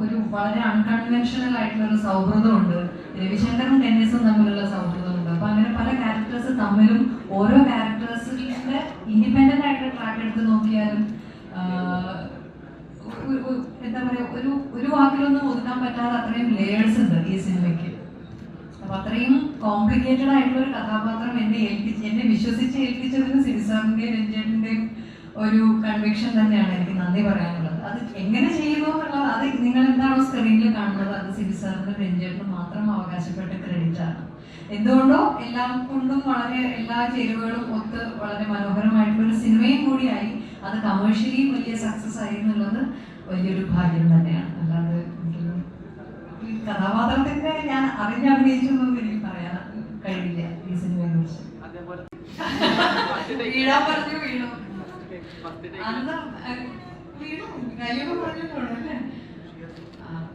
ഒരു വളരെ അൺകൺവെൻഷണൽ ആയിട്ടുള്ള ഒരു സൗഹൃദമുണ്ട്. രവിശങ്കറും ടെന്നീസും തമ്മിലുള്ള സൗഹൃദമുണ്ട്. അപ്പൊ അങ്ങനെ പല ക്യാരക്ടേഴ്സ് തമ്മിലും ഓരോ ക്യാരക്ടേഴ്സിന്റെ ഇൻഡിപെൻഡന്റ് ആയിട്ടുള്ള ട്രാക്ക് എടുത്ത് നോക്കിയാലും എന്താ പറയാ, ഒരു വാക്കിലൊന്നും ഒതുക്കാൻ പറ്റാതെ അത്രയും ലേയേഴ്സ് ഉണ്ട് ഈ സിനിമയ്ക്ക്. അപ്പൊ അത്രയും കോംപ്ലിക്കേറ്റഡ് ആയിട്ടുള്ള ഒരു കഥാപാത്രം എന്നെ വിശ്വസിച്ച് ഏൽപ്പിച്ചതിന് സിരിസാറിന്റെയും രഞ്ജേട്ടന്റെയും ഒരു കൺവിക്ഷൻ തന്നെയാണ് എനിക്ക് നന്ദി പറയാനുള്ളത്. അത് എങ്ങനെ ചെയ്യുന്നു എന്നുള്ളത് അത് നിങ്ങൾ എന്താണോ സ്ക്രീനിൽ കാണുന്നത് അത് സിരിസാറിനും രഞ്ജേട്ടനും മാത്രം അവകാശപ്പെട്ട ക്രെഡിറ്റ് ആണ്. എന്തുകൊണ്ടോ എല്ലാം കൊണ്ടും വളരെ എല്ലാ ചേരുവകളും ഒത്ത് വളരെ മനോഹരമായിട്ടുള്ള ഒരു സിനിമയും കൂടിയായി അത് കമേഴ്ഷ്യലി വലിയ സക്സസ് ആയി എന്നുള്ളത് വലിയൊരു ഭാഗ്യം തന്നെയാണ്. അല്ലാതെ ഈ കഥാപാത്രത്തിന്റെ ഞാൻ അഭിനയിച്ചൊന്നും എനിക്ക് പറയാൻ കഴിയില്ല ഈ സിനിമയെ കുറിച്ച്. വീഴാൻ പറഞ്ഞു വീണു അന്ന് വീണു കയ്യൊക്കെ പറഞ്ഞിട്ടുള്ളൂ അല്ലേ.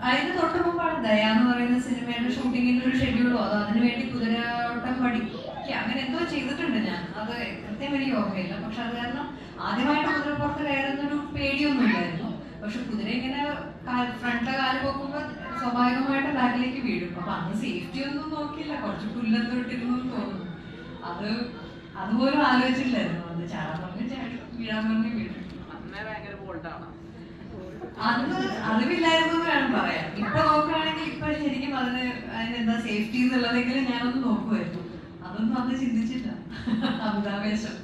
അതിന് തൊട്ട് മുമ്പാണ് ദയ എന്ന് പറയുന്ന സിനിമയുടെ ഷൂട്ടിങ്ങിന്റെ ഒരു ഷെഡ്യൂളോ അതോ അതിനുവേണ്ടി കുതിരയോട്ടം പഠിക്കുക അങ്ങനെ എന്തോ ചെയ്തിട്ടുണ്ട് ഞാൻ. അത് കൃത്യം എനിക്ക് ഓർമ്മയില്ല. പക്ഷെ അത് കാരണം ആദ്യമായിട്ട് കുതിരപ്പുറത്ത് കയറുന്നൊരു പേടിയൊന്നും ഇല്ലായിരുന്നു. പക്ഷെ കുതിര ഇങ്ങനെ ഫ്രണ്ടിലെ കാല് പോക്കുമ്പോൾ സ്വാഭാവികമായിട്ട് ബാക്കിലേക്ക് വീഴും. അപ്പൊ അന്ന് സേഫ്റ്റി ഒന്നും നോക്കിയില്ല, കുറച്ച് പുല്ലെന്തോ ഇട്ടിരുന്നു തോന്നുന്നു. അതുപോലും ആലോചിച്ചിട്ടില്ലായിരുന്നു. അത് ചാടാൻ പറഞ്ഞ് ചാടി വീഴാൻ പറഞ്ഞ് വീഴും. അന്ന് അറിവില്ലായിരുന്നു എന്ന് വേണം പറയാൻ. ഇപ്പൊ നോക്കുകയാണെങ്കിൽ ഇപ്പൊ ശരിക്കും അതിനെന്താ സേഫ്റ്റി എന്നുള്ളതെങ്കിലും ഞാനൊന്ന് നോക്കുമായിരുന്നു. അതൊന്നും അന്ന് ചിന്തിച്ചില്ല. അമിതാവേശം.